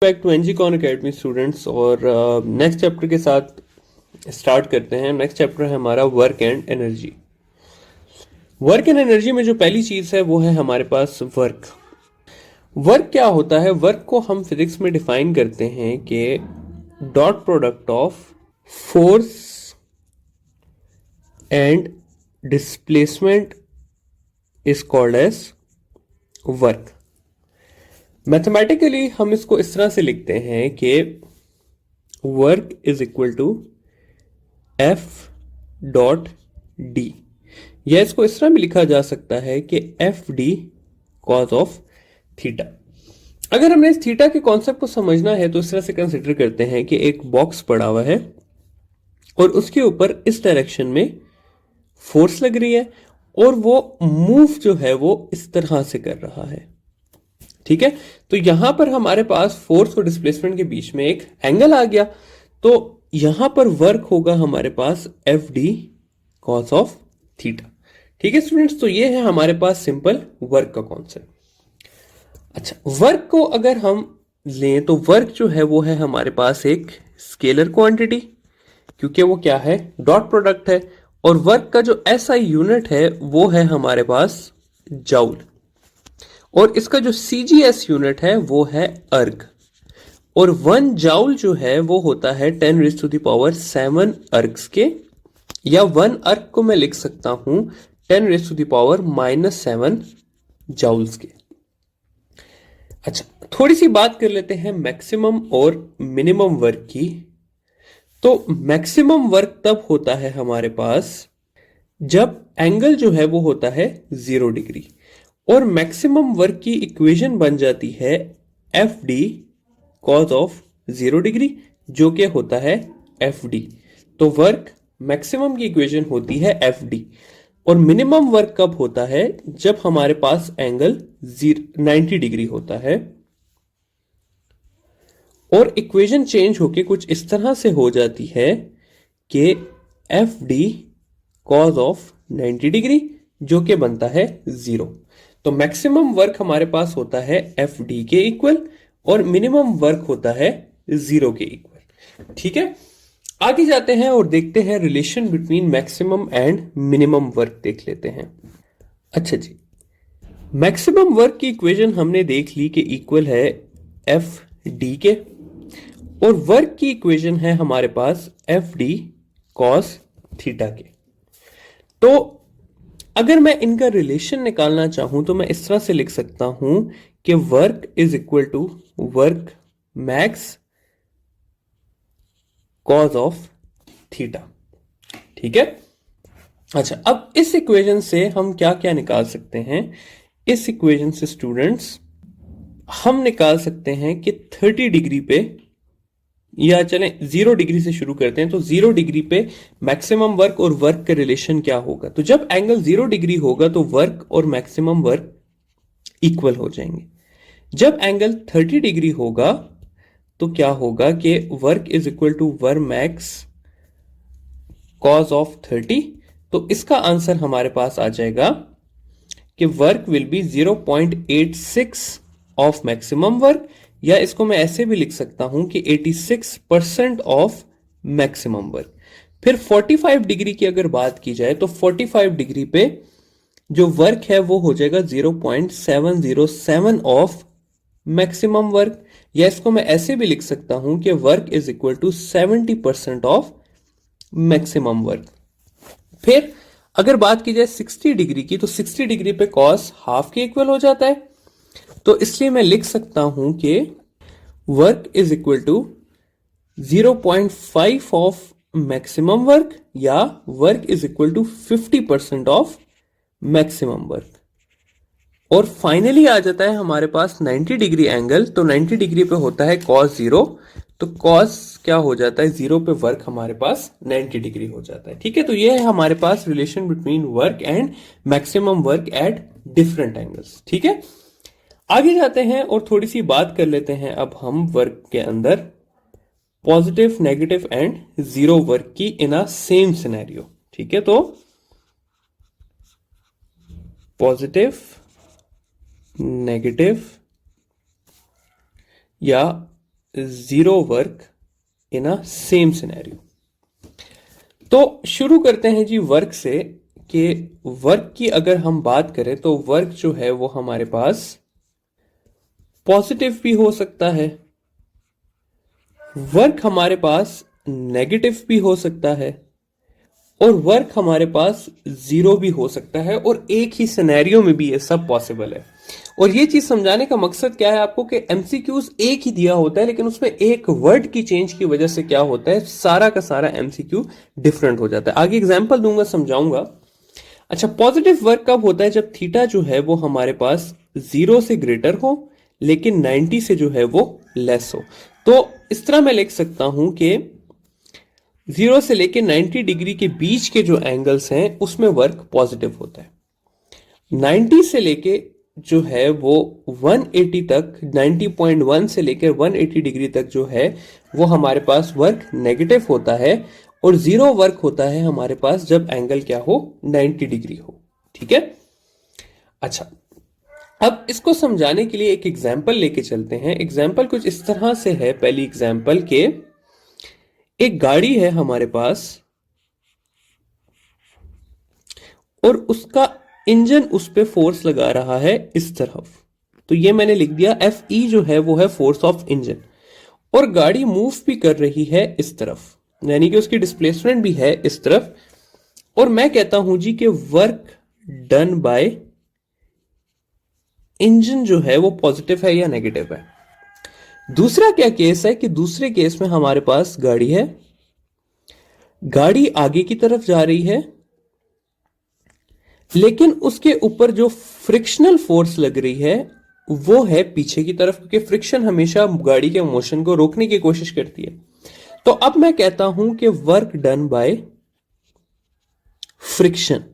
Back to एनजी कॉन academy students. और नेक्स्ट चैप्टर के साथ स्टार्ट करते हैं। नेक्स्ट चैप्टर है हमारा work and energy. Work and energy में जो पहली चीज है वो है हमारे पास वर्क। वर्क क्या होता है? वर्क को हम फिजिक्स में डिफाइन करते हैं कि dot product of force and displacement is called as work. Mathematically हम इसको इस तरह से लिखते हैं कि work is equal to F dot D, या इसको इस तरह भी लिखा जा सकता है कि F D cos of theta. अगर हमने इस थीटा के कॉन्सेप्ट को समझना है तो इस तरह से कंसिडर करते हैं कि एक बॉक्स पड़ा हुआ है और उसके ऊपर इस डायरेक्शन में फोर्स लग रही है और वो मूव जो है वो इस तरह से कर रहा है। ठीक है, तो यहां पर हमारे पास फोर्स और डिस्प्लेसमेंट के बीच में एक एंगल आ गया, तो यहां पर वर्क होगा हमारे पास F D cos of theta. ठीक है स्टूडेंट्स, तो ये है हमारे पास सिंपल वर्क का कॉन्सेप्ट। अच्छा, वर्क को अगर हम लें तो वर्क जो है वो है हमारे पास एक स्केलर क्वांटिटी, क्योंकि वो क्या है? डॉट प्रोडक्ट है। और वर्क का जो एसआई यूनिट है वो है हमारे पास जाउल, और इसका जो सीजीएस यूनिट है वो है अर्ग। और 1 जाउल जो है वो होता है 10⁻⁷ अर्ग्स के, या 1 अर्ग को मैं लिख सकता हूं 10⁻⁻7 जाउल्स के। अच्छा, थोड़ी सी बात कर लेते हैं मैक्सिमम और मिनिमम वर्क की। तो मैक्सिमम वर्क तब होता है हमारे पास जब एंगल जो है वो होता है 0 डिग्री, और मैक्सिमम वर्क की इक्वेशन बन जाती है F D cos of 0 degree, जो कि होता है एफ डी। तो वर्क मैक्सिमम की इक्वेशन होती है एफ डी। और मिनिमम वर्क कब होता है? जब हमारे पास एंगल 90 डिग्री होता है, और इक्वेशन चेंज होके कुछ इस तरह से हो जाती है कि F D cos of 90 degree, जो कि बनता है 0। तो मैक्सिमम वर्क हमारे पास होता है एफ डी के इक्वल, और मिनिमम वर्क होता है 0 के इक्वल। ठीक है, आगे जाते हैं और देखते हैं relation between maximum and minimum work देख लेते हैं। अच्छा जी, मैक्सिमम वर्क की इक्वेशन हमने देख ली कि इक्वल है एफ डी के, और वर्क की इक्वेशन है हमारे पास एफ डी कॉस थीटा के। तो अगर मैं इनका रिलेशन निकालना चाहूं तो मैं इस तरह से लिख सकता हूं कि work is equal to work max cos of theta. ठीक है, अच्छा, अब इस इक्वेशन से हम क्या क्या निकाल सकते हैं? इस इक्वेशन से स्टूडेंट्स हम निकाल सकते हैं कि 30 डिग्री पे, या चलें 0 डिग्री से शुरू करते हैं। तो 0 डिग्री पे मैक्सिमम वर्क और वर्क का रिलेशन क्या होगा? तो जब एंगल 0 डिग्री होगा तो वर्क और मैक्सिमम वर्क इक्वल हो जाएंगे। जब एंगल 30 डिग्री होगा तो क्या होगा कि work is equal to work max cos of 30। तो इसका आंसर हमारे पास आ जाएगा कि work will be 0.86 of maximum work, या इसको मैं ऐसे भी लिख सकता हूं कि 86% ऑफ मैक्सिमम वर्क। फिर 45 डिग्री की अगर बात की जाए तो 45 डिग्री पे जो वर्क है वो हो जाएगा 0.707 ऑफ मैक्सिमम वर्क, या इसको मैं ऐसे भी लिख सकता हूं कि work is equal to 70% of maximum work. फिर अगर बात की जाए 60 डिग्री की, तो 60 डिग्री पे कॉस हाफ के इक्वल हो जाता है। तो इसलिए मैं लिख सकता हूं कि work is equal to 0.5 of maximum work, या work is equal to 50% of maximum work. और फाइनली आ जाता है हमारे पास 90 डिग्री एंगल। तो 90 डिग्री पे होता है कॉस 0, तो कॉस क्या हो जाता है? 0 पे वर्क हमारे पास 90 डिग्री हो जाता है। ठीक है, तो ये है हमारे पास relation between work and maximum work at different angles. ठीक है, आगे जाते हैं और थोड़ी सी बात कर लेते हैं अब हम वर्क के अंदर पॉजिटिव, नेगेटिव एंड 0 वर्क की इन अ सेम सिनेरियो। ठीक है, तो पॉजिटिव, नेगेटिव या zero work in a same scenario. तो शुरू करते हैं जी वर्क से कि वर्क की अगर हम बात करें तो वर्क जो है वो हमारे पास पॉजिटिव भी हो सकता है, वर्क हमारे पास नेगेटिव भी हो सकता है और वर्क हमारे पास जीरो भी हो सकता है और एक ही सिनेरियो में भी ये सब पॉसिबल है। और ये चीज समझाने का मकसद क्या है आपको कि एमसीक्यूज एक ही दिया होता है लेकिन उसमें एक वर्ड की चेंज की वजह से क्या होता है, सारा का सारा एमसीक्यू डिफरेंट हो जाता है। आगे एग्जांपल दूंगा, समझाऊंगा। अच्छा, पॉजिटिव वर्क कब होता है? जब थीटा जो है वो हमारे पास 0 से ग्रेटर हो लेकिन 90 से जो है वो लेस हो। तो इस तरह मैं लिख सकता हूं कि 0 से लेके 90 डिग्री के बीच के जो एंगल्स हैं उसमें वर्क पॉजिटिव होता है। 90 से लेके जो है वो 180 तक, 90.1 से लेकर 180 डिग्री तक जो है वो हमारे पास वर्क नेगेटिव होता है और जीरो वर्क होता है हमारे पास जब एंगल क्या हो, 90 डिग्री हो। ठीक है। अच्छा, अब इसको समझाने के लिए एक एग्जाम्पल लेके चलते हैं। एग्जाम्पल कुछ इस तरह से है। पहली एग्जाम्पल के एक गाड़ी है हमारे पास और उसका इंजन उस पे फोर्स लगा रहा है इस तरफ। तो ये मैंने लिख दिया Fe जो है वो है फोर्स ऑफ इंजन और गाड़ी मूव भी कर रही है इस तरफ, यानी कि उसकी डिस्प्लेसमेंट भी है इस तरफ। और मैं कहता हूं जी कि वर्क डन बाय इंजन जो है वो पॉजिटिव है या नेगेटिव है। दूसरा क्या केस है कि दूसरे केस में हमारे पास गाड़ी है, गाड़ी आगे की तरफ जा रही है लेकिन उसके ऊपर जो फ्रिक्शनल फोर्स लग रही है वो है पीछे की तरफ, क्योंकि फ्रिक्शन हमेशा गाड़ी के मोशन को रोकने की कोशिश करती है। तो अब मैं कहता हूं कि वर्क डन बाय फ्रिक्शन।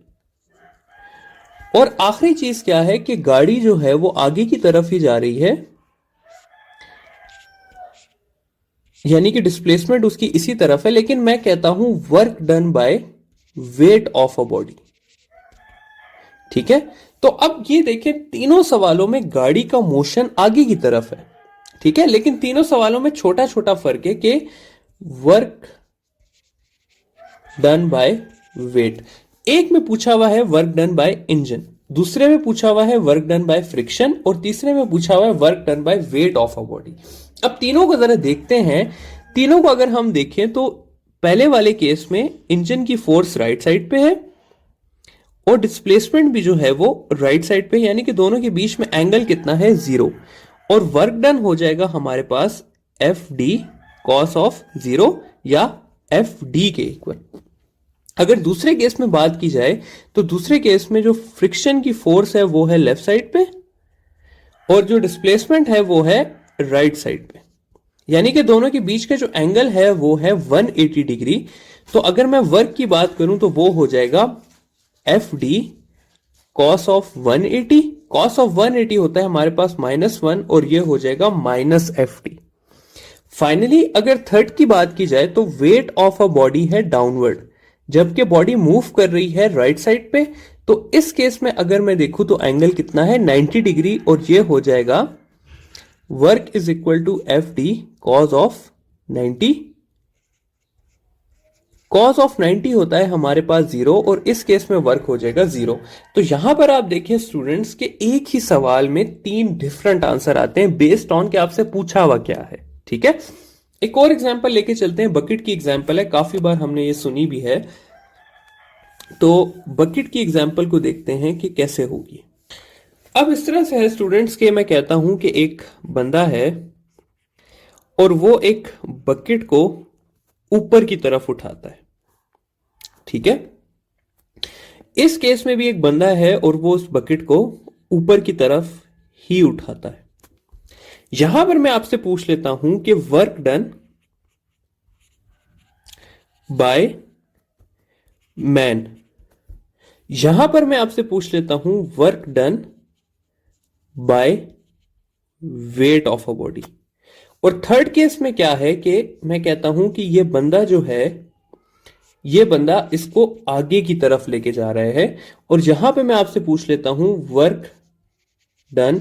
और आखिरी चीज क्या है कि गाड़ी जो है वो आगे की तरफ ही जा रही है, यानी कि डिस्प्लेसमेंट उसकी इसी तरफ है, लेकिन मैं कहता हूं work done by weight of a body. ठीक है। तो अब ये देखिए, तीनों सवालों में गाड़ी का मोशन आगे की तरफ है। ठीक है, लेकिन तीनों सवालों में छोटा छोटा फर्क है कि वर्क डन बाय वेट। एक में पूछा हुआ है वर्क डन बाय इंजन, दूसरे में पूछा हुआ है वर्क डन बाय फ्रिक्शन और तीसरे में पूछा हुआ है work done by weight of a body. अब तीनों को जरा देखते हैं। तीनों को अगर हम देखें तो पहले वाले केस में इंजन की फोर्स राइट साइड पे है और डिस्प्लेसमेंट भी जो है वो राइट साइड पे, यानी कि दोनों के बीच में एंगल कितना है, 0। और वर्क डन हो जाएगा हमारे पास एफ डी कॉस ऑफ 0 या एफ डी के इक्वल। अगर दूसरे केस में बात की जाए तो दूसरे केस में जो फ्रिक्शन की फोर्स है वो है लेफ्ट साइड पे और जो डिस्प्लेसमेंट है वो है राइट साइड पे, यानी कि दोनों के बीच का जो एंगल है वो है 180 डिग्री। तो अगर मैं वर्क की बात करूं तो वो हो जाएगा F D cos of 180। Cos of 180 होता है हमारे पास -1 और ये हो जाएगा माइनस एफ डी। फाइनली अगर थर्ड की बात की जाए तो वेट ऑफ अ बॉडी है डाउनवर्ड, जबकि बॉडी मूव कर रही है राइट साइड पे। तो इस केस में अगर मैं देखूं तो एंगल कितना है, 90 डिग्री और ये हो जाएगा work is equal to F D cos of 90। Cos of 90 होता है हमारे पास 0 और इस केस में वर्क हो जाएगा 0। तो यहां पर आप देखिए स्टूडेंट्स के एक ही सवाल में 3 डिफरेंट आंसर आते हैं बेस्ड ऑन के आपसे पूछा हुआ क्या है। ठीक है। एक और एग्जांपल लेके चलते हैं। बकेट की एग्जांपल है, काफी बार हमने ये सुनी भी है। तो बकेट की एग्जांपल को देखते हैं कि कैसे होगी। अब इस तरह से है स्टूडेंट्स के मैं कहता हूं कि एक बंदा है और वो एक बकेट को ऊपर की तरफ उठाता है। ठीक है। इस केस में भी एक बंदा है और वो उस बकेट को ऊपर की तरफ ही उठाता है। यहां पर मैं आपसे पूछ लेता हूं कि वर्क डन बाय मैन। यहां पर मैं आपसे पूछ लेता हूं work done by weight of a body. और थर्ड केस में क्या है कि मैं कहता हूं कि ये बंदा जो है, ये बंदा इसको आगे की तरफ लेके जा रहा है और यहां पे मैं आपसे पूछ लेता हूं वर्क डन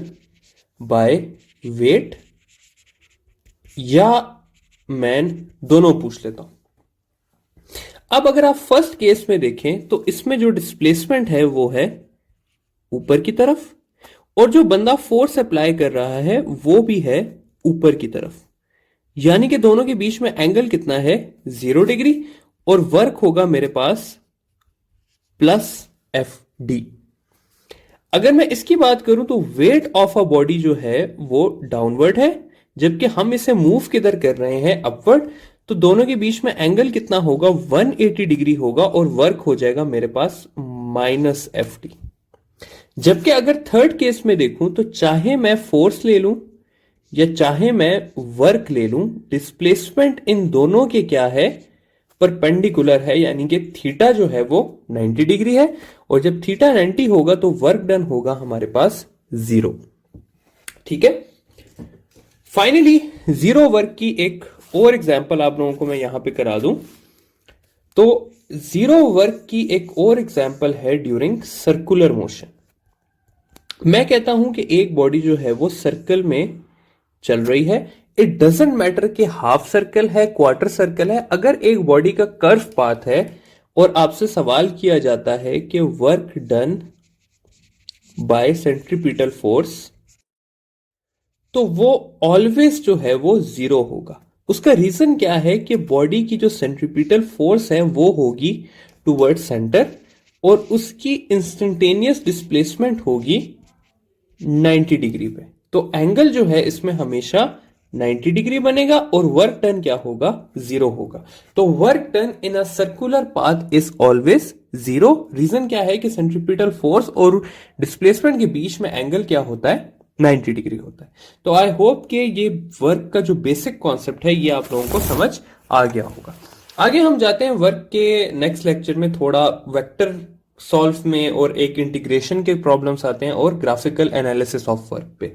बाय वेट या मैन, दोनों पूछ लेता हूं। अब अगर आप फर्स्ट केस में देखें तो इसमें जो डिस्प्लेसमेंट है वो है ऊपर की तरफ, और जो बंदा फोर्स अप्लाई कर रहा है वो भी है ऊपर की तरफ, यानी कि दोनों के बीच में एंगल कितना है, 0 डिग्री, और वर्क होगा मेरे पास प्लस एफ डी। अगर मैं इसकी बात करूं तो वेट ऑफ अ बॉडी जो है वो डाउनवर्ड है, जबकि हम इसे मूव किधर कर रहे हैं, अपवर्ड। तो दोनों के बीच में एंगल कितना होगा, 180 डिग्री होगा, और वर्क हो जाएगा मेरे पास माइनस एफ डी। जबकि अगर थर्ड केस में देखूं तो चाहे मैं फोर्स ले लूं या चाहे मैं वर्क ले लूं, डिस्प्लेसमेंट इन दोनों के क्या है, परपेंडिकुलर है, यानी कि थीटा जो है वो 90 डिग्री है, और जब थीटा 90 होगा तो वर्क डन होगा हमारे पास 0। ठीक है। फाइनली 0 वर्क की एक और एग्जांपल आप लोगों को मैं यहां पे करा दूं तो 0 वर्क की एक और एग्जांपल है ड्यूरिंग सर्कुलर मोशन। मैं कहता हूं कि एक बॉडी जो है वो सर्कल में चल रही है, इट डजेंट मैटर कि हाफ सर्कल है, क्वार्टर सर्कल है। अगर एक बॉडी का कर्व पाथ है और आपसे सवाल किया जाता है कि work done by centripetal force, तो वो ऑलवेज जो है वो 0 होगा। उसका रीजन क्या है कि बॉडी की जो सेंट्रीपिटल फोर्स है वो होगी टुवर्ड सेंटर, और उसकी इंस्टेंटेनियस डिस्प्लेसमेंट होगी 90 डिग्री पे। तो एंगल जो है इसमें हमेशा 90 डिग्री बनेगा, और वर्क डन क्या होगा, 0 होगा। तो work done in a circular path is always 0। Reason क्या है कि सेंट्रीपिटल फोर्स और डिस्प्लेसमेंट के बीच में एंगल क्या होता है, 90 डिग्री होता है। तो आई होप कि ये वर्क का जो बेसिक कॉन्सेप्ट है ये आप लोगों को समझ आ गया होगा। आगे हम जाते हैं वर्क के नेक्स्ट लेक्चर में, थोड़ा वेक्टर सॉल्व में और एक इंटीग्रेशन के प्रॉब्लम्स आते हैं और ग्राफिकल एनालिसिस ऑफ वर्क पे।